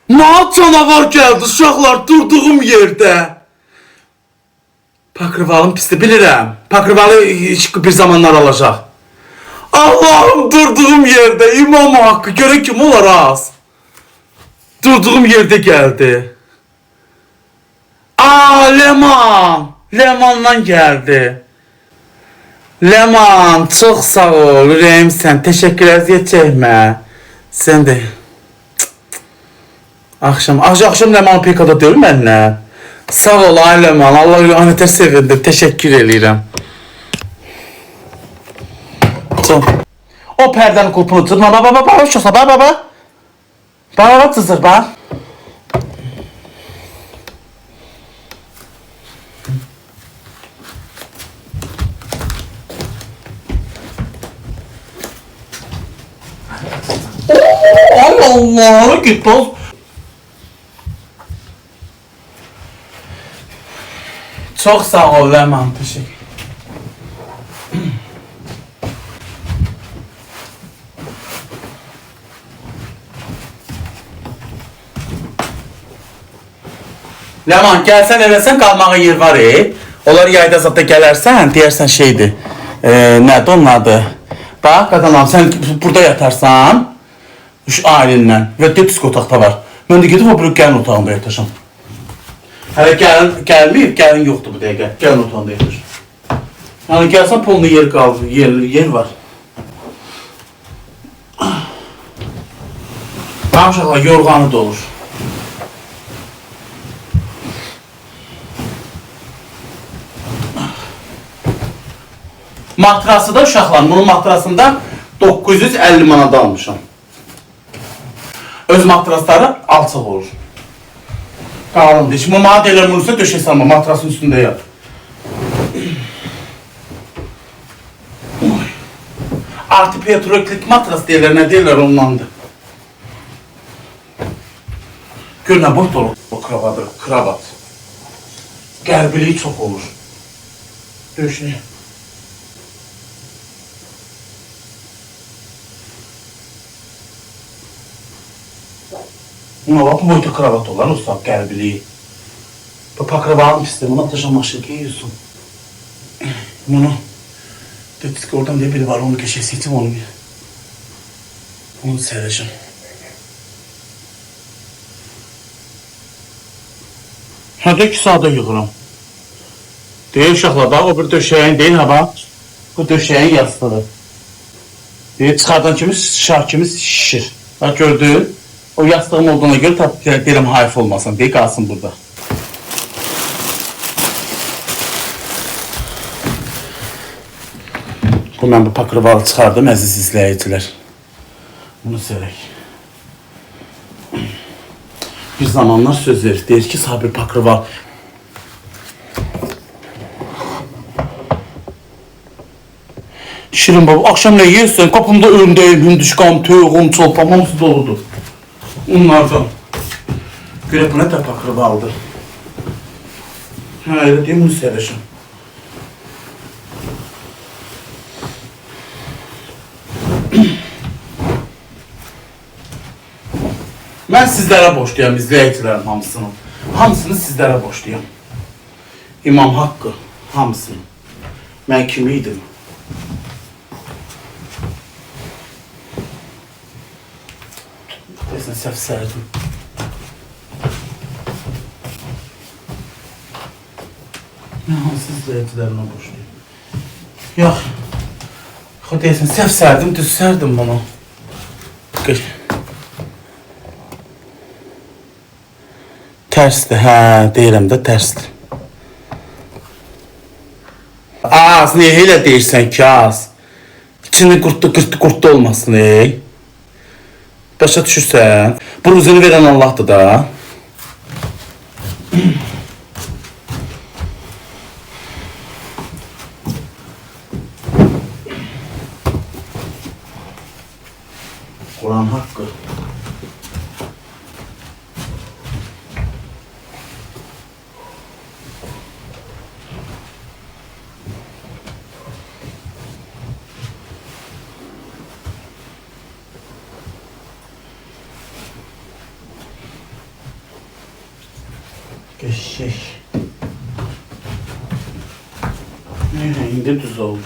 Ne canavar geldi uşaqlar durduğum yerde. Pakırvalım pisdir bilirəm. Pakırvalı bir zamanlar alacaq. Allah'ım durduğum yerde İmam Hakkı görün kim olar az. Durduğum yerde geldi. Leman. Lemandan geldi. Leman çok sağ ol ürəyim sen. Teşekkür əziyyət çəkmə. Sen de. Akşam Leman Peka'da değil mənlə. Sağ ol ay Leman. Allah anetər sevindim. Teşekkür edirəm. O pərdən qulpunu cırma. Baba. Uşaqsa baba. Baba cızır bak. Allah git boz. Çok sağ ol Leman. Teşekkür. Leman gelsen eləsən qalmağa yer var Onlar yayda zata gələrsən, deyərsən şeydir. Nədir onun adı? Bax, qadınam, sen burada yatarsan ailenlə və depisk otaqda var. Mən də gedib o bir gəlin otağında yatacam. Hələ gəlməyib, gəlin yoxdur bu dəqiqə. Gəlin otağında yatır. Yəni gəlsən polunu yer qaldı, yer var. Maşallah yorğanı da olur. Matrası da uşaqlar, bunun matrasında 950 manada almışam. Öz matrasları alçaq olur. Qalındır. Şimdi bana deyirlər bunu üstə döşək salma, matrasın üstündə yat. Antipetroklik matras deyirlər, nə deyirlər ondandır. Gör nə boyut olur o kravat. Qərbiliyi çox olur. Döşək. Buna bak bu boyutta kravat olan ustad qərbiliyi. Bu pakravalın pisdir, buna atacağım aşağı giyiyorsun. Bunu dedik oradan diye biri var, onu keçəsiydim onu bir. Onu sərəcəm. Hədə 2 saata yığıram. Deyir uşaqlar, bax o bir döşəyin deyil ha bax. Bu döşəyin yastığı. Deyir çıxardan kimi şar kimi şişir. Bax gördün. O yastığım olduğuna göre tabi derim hayf olmasın diye kalsın burada. Ben bu pakırvalı çıkardım əziz izləyicilər. Bunu sərək. Bir zamanlar söz verir. Deyir ki Sabir pakırval. Şirin baba akşam ne yersen kapımda öndeyim. Hündüşkan, tüğüm, çolpam hamısı doludur. Onlardan. Göre bu ne de pakırvaldır. Öyle değil mi bunu seyreşim? Ben sizlere borçluyum izleyicilerim hamısını. Hamısını sizlere borçluyum. İmam Hakkı hamısını. Ben kimiydim? Desin səhv sərdim. Mən hansı izləyicilərimə borçluyum? Yox. Desin səhv sərdim, düz sərdim bunu. Tərsdir, hə, deyirəm də tərsdir. Az, niyə elə deyirsən ki, az? İçini qurtlu olmasın, Başa düşürsən? Bu ruzunu veren Allah'tır da. Kur'an hakkı. Eşek. İndi düz oldu.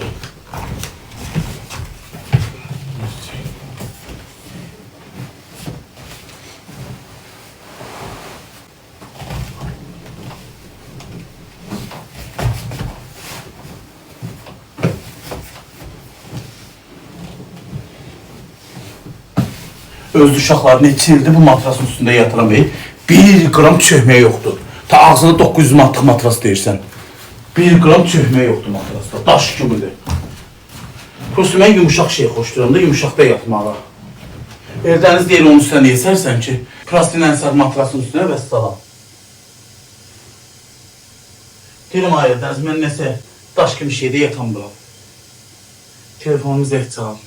Öz uşaqlarını 2 ildir bu matrasın üstündə yatıramayıb. 1 qram çöhmə yoxdur. Ta ağzına 900 manatlıq matras deyirsən. 1 qram çöhmə yoxdur matrasda. Daş kimidir. Prosto mən yumuşaq şey xoşduram da yumuşaqda yatmağa. Eldəniz deyil onun üstünə yesərsən ki, plastinən matrasın üstünə və salam. Deyirəm ay Eldəniz, mən nəsə daş kimi şeydə yatan bıram. Telefonumu zəht çalam.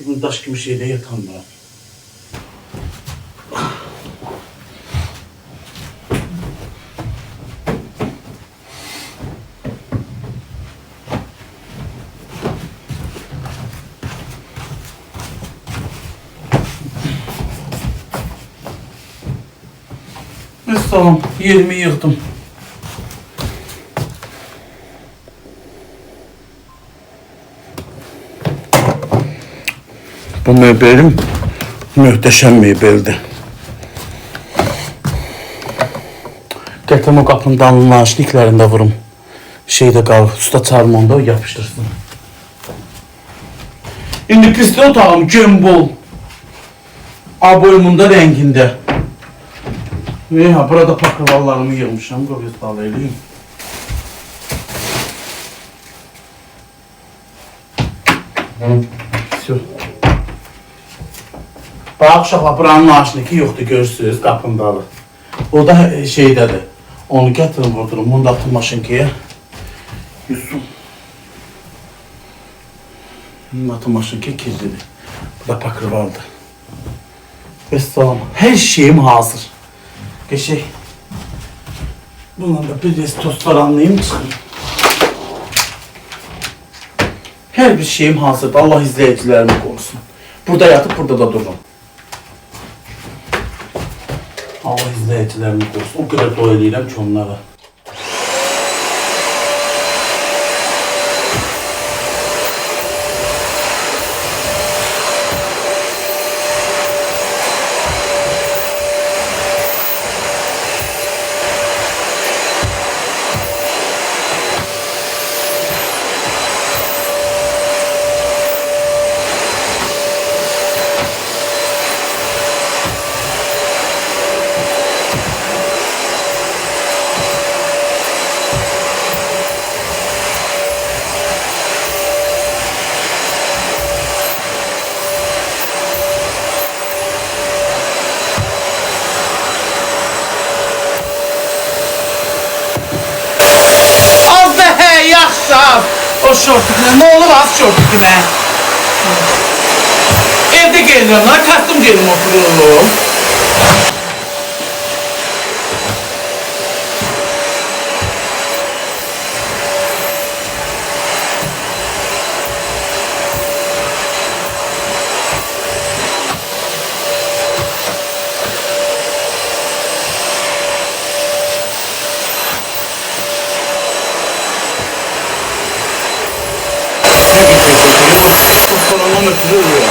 Bunu daş gibi şeyde yatan var. Tamam, yerimi yıktım. Bu möbelim möhtəşəm möbeldir. Gətirəm o qapının damlının naşliklərində vurum. Şeydə qalır, usta çarmanda o yapışdırsın. İndi pisli otağım gömbol. Aboymunda rəngində. Burada pakırvallarımı yığmışam, qobuz bal eləyim. Всё. Bax, uşaqlar, buranın naşniki yoxdur, görürsünüz, qapındadır. O da şeydədir. Onu gətirin, vurdurum, bunu da atın maşınkaya. Yusuf. Bunu atın maşınkaya kirlidir. Bu da pakırvaldır. Vesselam, hər şeyim hazır. Geçək. Bundan da bir tostlar anlayayım, çıxın. Hər bir şeyim hazırdır, Allah izləyicilərimi qorusun. Burada yatıp, burada da dururum. Allah izləyicilərimi qorusun. O qədər dua edirəm ki onlara. Yaxşı, o şortukla, ne olur az şortukla. Evde geliyorum lan, kastım gelin oturuyorum. Sonradan ötürü oluyor.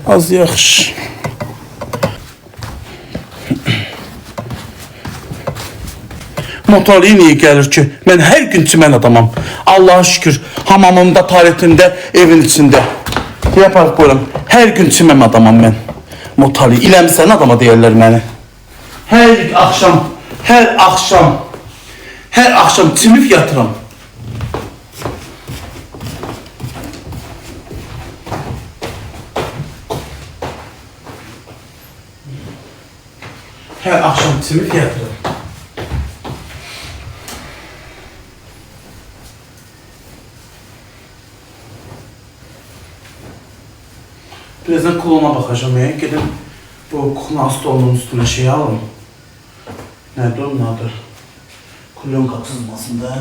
Az yaxşı. Motorluya niyə gəlir ki? Mən hər gün çimən adamam. Allah'a şükür. Hamamımda, taletimdə, evin içində. Yapar buyuram. Hər gün çiməm adamam mən. Motorluya. İləmsən adama deyərlər məni. Hər axşam çimib yatıram. Hər axşam çimib yatıram. Birazdan klona bakacağım ya. Gidip bu klon stolunun üstüne şey alın. Nerede onun adı? Klon kapsızmasında.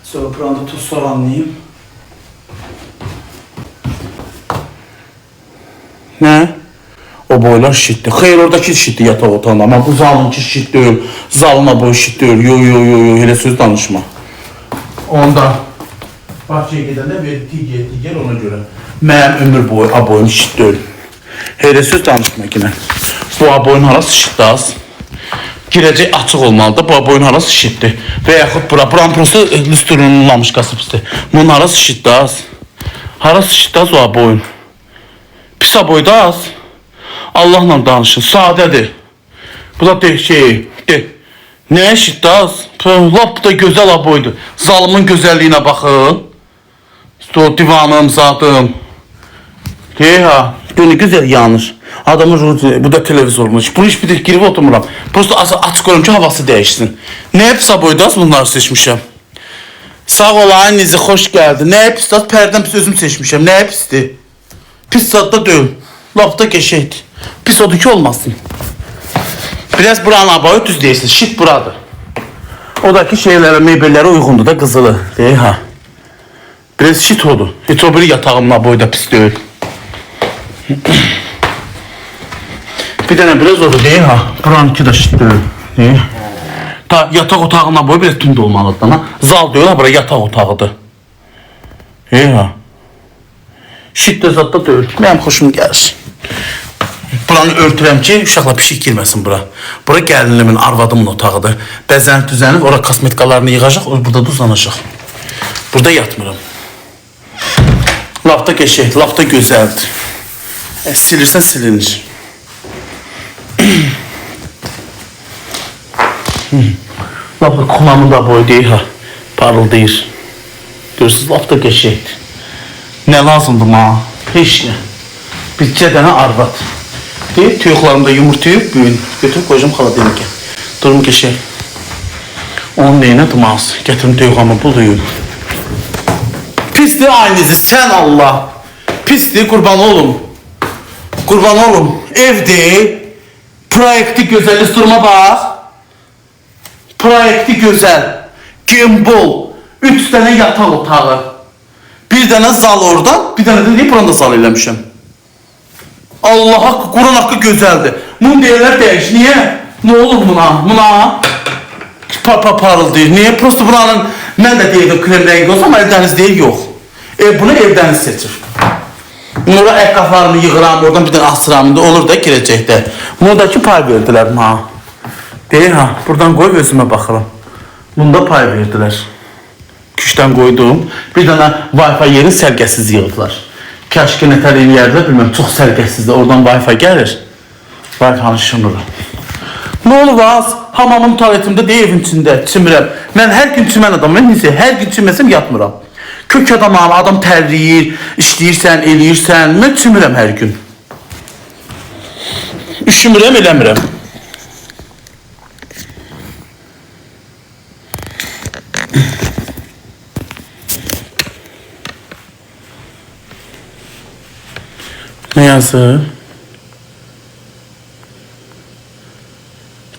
Sonra buranda tuz soranlayayım. Ne? O boylar şitdi. Xeyr, oradaki şitdi yataq otağında. Ama bu zalınki şit deyil. Zalına boy şit deyil. Yo, hele söz danışma. Onda bahçeye gedəndə bir digər ona görə. Mənim ömür boyu aboyum şit deyil. Hele söz danışma yine. Bu aboyun harası şitdi az. Girəcək açıq olmalıdır. Bu aboyun harası şitdi. Və yaxud buranın prosto lüstrunlamış qasıbdır. Bunun harası şitdi az. Harası şitdi az o aboyun. Pis aboyda az. Allah'la danışın. Sadədir. Bu da şey. Nəyə şitdi az? Lap da gözəl aboydu. Zalımın gözəlliyinə baxın. O divanım, zadım. Ha, ne güzel yanır. Adamın ruhu, bu da televizormuş. Bunu hiç bir girip oturmuram. Prosto açık koyuyorum ki havası değişsin. Ne hep saboydaz bunları seçmişim. Sağ ol annenize hoş geldi. Ne hep istat perden pis özüm seçmişim. Ne hep isti. Pis tatta değil. Lafta geçeydi. Pis odu ki olmasın. Biraz buranın aboyu düz değilsin. Şit buradır. Odaki şeylere, mebellere uygundu da kızılı. Ha. Biraz şit oldu. Hiç o biri yatağımla boyda pis değil. Bir tane biraz oldu değil ha. Buranınki de şit değil. Ta yatak otağına boy biraz tünd olmalıdır ama. Zal değil ha, bura yatak otağıdır. Ha. Şit de zaten değil. Benim hoşum gelir. Buranı örtürəm ki, uşaqla pişik girməsin bura. Bura gəlinimin, arvadımın otağıdır. Bəzənib düzənib, ora kosmetikalarını yığacaq, burada da uzanacaq. Burada yatmıram. Lafta geçək, lafta gözəldir. Silirsən silinir. Lafta kulağımın da boyu deyil ha. Parıldayır. Görürsünüz, lafta geçəkdir. Nə lazımdır bana? Heç nə. Bircə dənə arvad. Deyib, tüyüklarımda yumurtayıb, büyün. Götürüb koyacağım xaladelikə. Durum geçək. Onun neyinə dımaz. Gətirim tüyüklarımı bulayım. Pisdir aynısı, sen Allah. Pisdir, kurban olum. Kurban olum. Evdir. Proyekti güzel, üstürme bak. Proyekti güzel. Gimbal. 3 tane yatak otağı. Bir tane zal orada, bir tane de deyip buranda zal eləmişim. Allah'a Kur'an hakkı güzeldi. Bunun değerler değiş. Niye? Ne olur buna? Parıldayır. Niye? Prosto buranın, ben de deyirdim krem rengi olsa ama evdeniz değil yok. Bunu evdeniz seçir. Nura ayakkabılarımı yığıram, oradan bir tane asıramında olur da girecekte. Buradaki pay verdiler ha. Değil ha, buradan koy gözüme bakalım. Bunda pay verdiler. Küşten koyduğum bir tane Wi-Fi yeri sərgəsiz yığdılar. Kəşki nətər eləyərdə bilməm, çox sərgəsizdir. Oradan Wi-Fi gəlir. Wi-Fi-nı şınırım. Ne olur az, hamamın tuvaletimdə deyil evin içində, çimirəm. Mən hər gün çimən adamım, hər gün çiməsəm yatmıram. Kök adamam, adam tərliyir, işləyirsən, eləyirsən, mən çimirəm hər gün. Üşümürəm, eləmirəm. Ne yazı?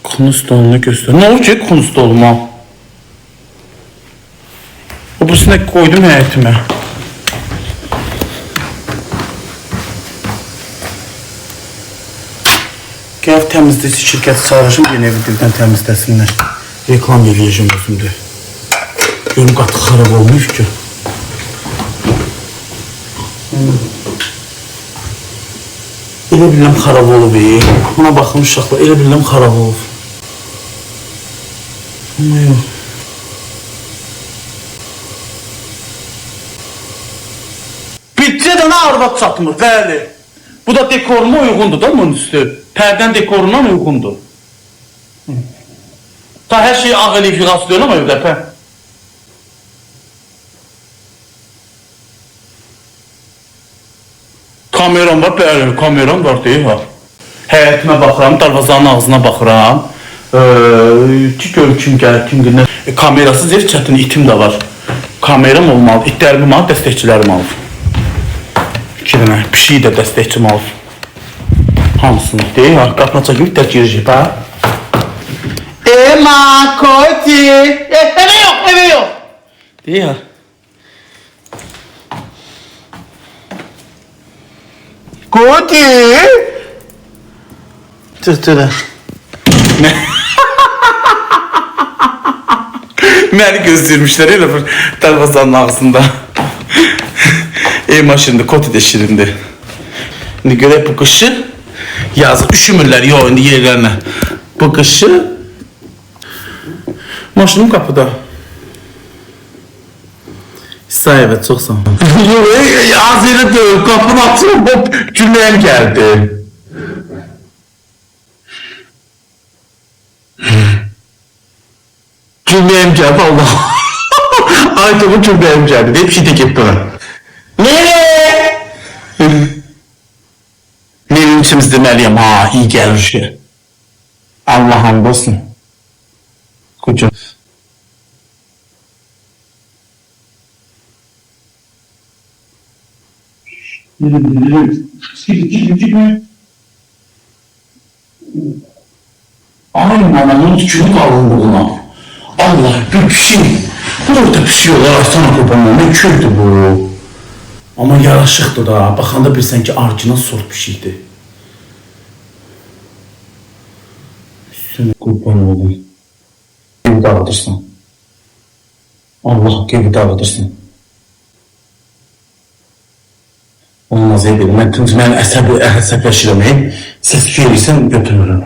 Konu stolunu göster. Ne olacak konu stoluma? O bu sinek koydum həyətime. Gəl təmizləyici şirkəti çağırışım, yeni evi dildən təmizləsinlər. Reklam eləyəcəm özümdə. Görüm qatı xarab olmuş ki. Elə biləm xarab olub. Buna baxın uşaqlar, elə biləm xarab olub. Bütçədən arvad çatmır, bəli. Bu da dekoruna uyğundur da bunun üstü. Pərdən dekorundan uyğundur. Ta hər şey ağ elifikası deyil ama evdə pər. Kameram var, bəli, kameram var deyil ha. Həyətimə baxıram, darvazanın ağzına baxıram. Ki gör kim gəlir, kim gəlir. Kamerasız ev çətin, itim də var. Kameram olmalı, itlərim var, dəstəkçilərim alır. İki dənə pişiyi də dəstəkçim alır. Hamısını deyil ha, qapına çəkib itlər girəcək ha. Emma, Koti. Eve yok, eve yok. Deyil ha. Koti. Tırtıra. Məni göstermişler elə bir darvazanın ağzında. Emma şimdi Koti de şirindi. Şimdi görək bu qışı yazıq üşümürlər, yox indi yerlərinə. Bu qışı maşınım kapıda. Sağ evet, çok sağ ol. Az yere dövüp kapını açıp hop cümlem geldi. Cümlem geldi Allah. Aytomun cümlem geldi diye bir şey de gitti ona. Nereye? Benim içimiz demeliyim ha, iyi gelir şey. Allah hamdolsun. Kocam. Aynen anamın tükürük alındığına. Allah bir şey. Burada pişiyorlar sana kurbanlar. Ne köydü bu? Ama yaraşıqdı da. Baxanda bilsən ki arcına sort bir şeydi. Üstüne kurban olayım. Gibi dağıtırsın. Allah gibi dağıtırsın. Olmaz edelim. Mən əsəbləşirəm. Səs verirsən götürürüm.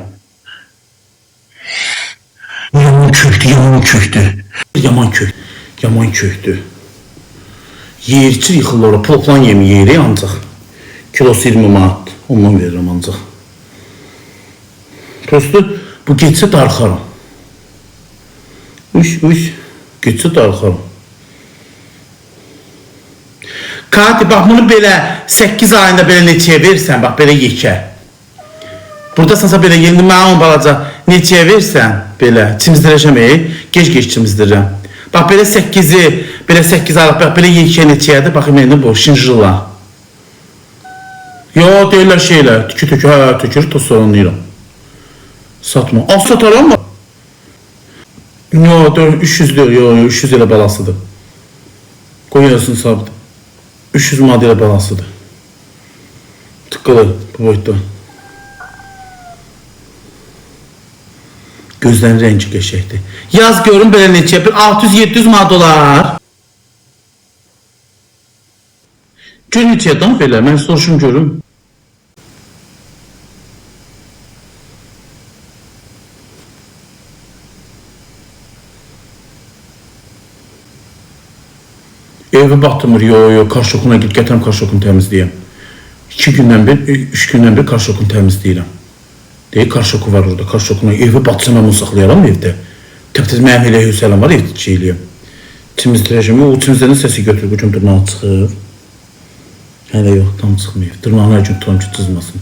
Yaman köktü, yaman köktü. Yaman köktü, yaman köktü. Yerçi yıxılır orada. Ploklan yemi yeri ancaq. Kilosu 20 manat. Ondan veririm ancaq. Prosto bu geçsə darxaram. Uş. Geçsə darxaram. Kati bax bunu belə 8 ayında belə neçəyə verirsən, bax belə yekə. Burada sansa belə yeni mənim balaca neçəyə versən, belə çimizdirəcəm, gec çimizdirirəm. Bax belə 8-i, belə 8 aylıq, bax belə yekə neçəyədir, baxım indi bu, şinjilla. Yo, deyirlər şeylə, tükü, hə, tükür, toz sorunlayıram. Satma, az sataram mı? Yo, 300 deyil, yo, 300 ilə balasıdır. Qoyuyorsun sabit. 300 maddeyle balansıdır. Tıqqılı bu boyutda. Gözlərin rəngi qəşəkdir. Yaz görün belə neçə, bir 600-700 manat olar. Gör neçədən belə, mən soruşum görüm. Evi batmır, yo, karşokuna git, gətirəm karşokunu təmizləyəm. 2 gündən bir, 3 gündən bir karşokunu təmizləyirəm. Deyək, karşoku var orada, karşokuna evi batsa mən onu saxlayaram evdə. Təbtəz mənim elə Hüsələm var, evdə çeyləyəm. Çimizdirəcəm, o çimizlərin səsi götürür, bu gün dırnağı çıxır. Hələ yox, tam çıxmayıb. Dırnağını hər gün tutam ki, çızmasın.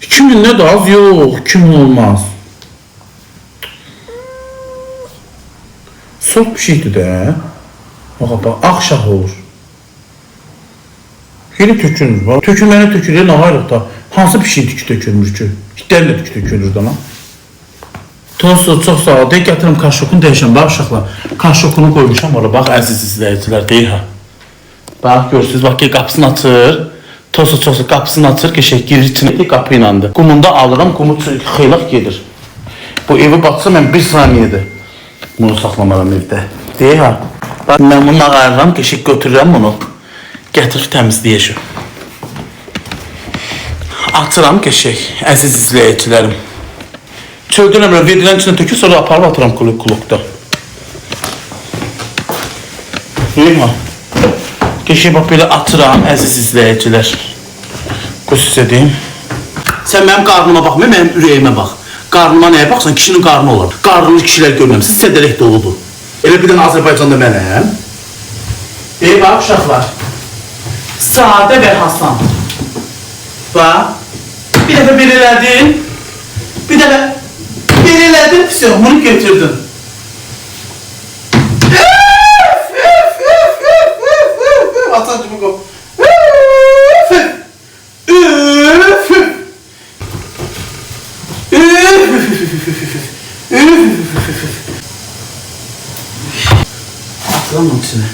2 gün nə də az, yox, 2 gün olmaz. Soğuk bir şeydi de. Bak, akşah olur. Yeri tökülmür. Bak, tökülməni tökülür, nə ayrıq da. Hansı bir şeydir ki tökülmür ki? Hitlərlə tökülür da lan. Tostu, çox sağ ol. Deyək, gətirim karşokunu dəyişəm. Bax, uşaqlar, karşokunu qoymuşam orada. Bax, əziz izləyicilər, deyək ha. Bax, görürsünüz, bax, qapısını açır. Tostu, qapısını açır, qəşək girir içində, qapı inandı. Qumunda alıram, qumu xeylaq gedir. Bu evi batsa mən 1 saniyədir. Bunu saxlamaram evdə. Deyək ha. Mən bunu ağarıram, qəşək götürürəm bunu. Gətirib təmizləyəcəm. Atıram qəşəng, əziz izləyicilərim. Çöldürəm, verilən içinə tökür, sonra aparıb atıram kulukda. Duyma. Qəşəng bax belə atıram, əziz izləyicilər. Qoy sizə deyim. Sən mənim qarnıma baxma, mənim ürəyimə bax. Qarnıma nəyə baxsan, kişinin qarnı olur. Qarnını kişilər görməmişsiniz, sədərək doludur. Elə bir dənə Azərbaycanda mənəm. Bax, uşaqlar. Sadə və Hasan. Bax. Bir dəfə bir elədin. Bir dəfə bir elədin, bunu götürdün. Hasan kimi qov. Atıram onun içine.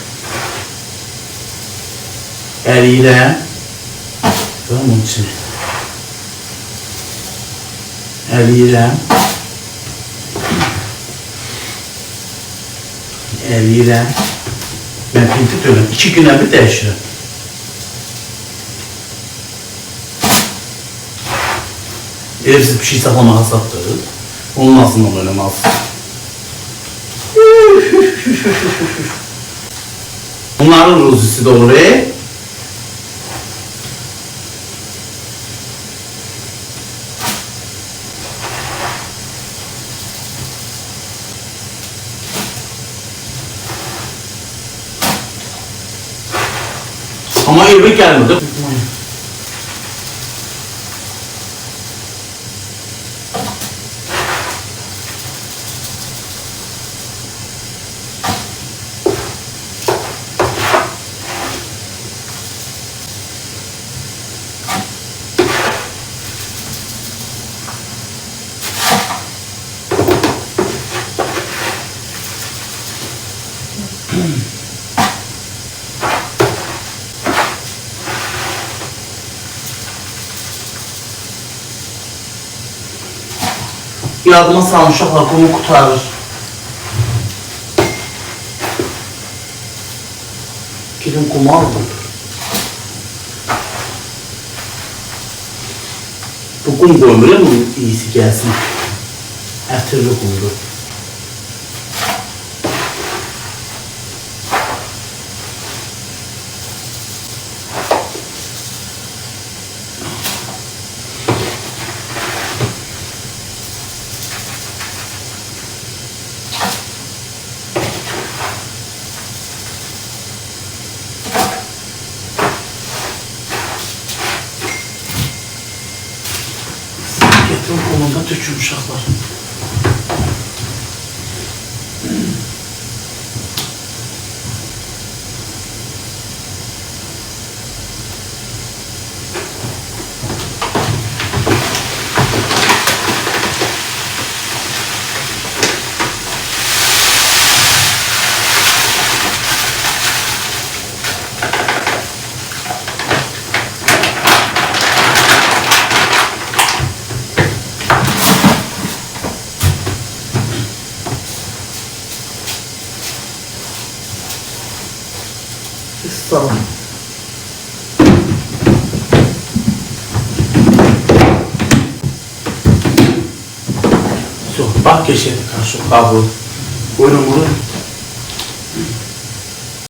Eliyle. Atıram onun içine. Eliyle. Eliyle. Ben pinti diyorum. 2 güne bir değişirim. Evsiz bir şey saklamağa sattırır. Onun ağzından oynamaz. Bunların ruzisi de olur. Ama eve gelmedi. Yardıma salın uşaqlar, qumu qutarır. Gidin qumu aldım. Bu qum qoymuram, iyisi gəlsin. Ətirli qumdur. Getirin kolunda tökün uşaqlar. Tamam. Bak geçelim karşı kablo. Buyurun.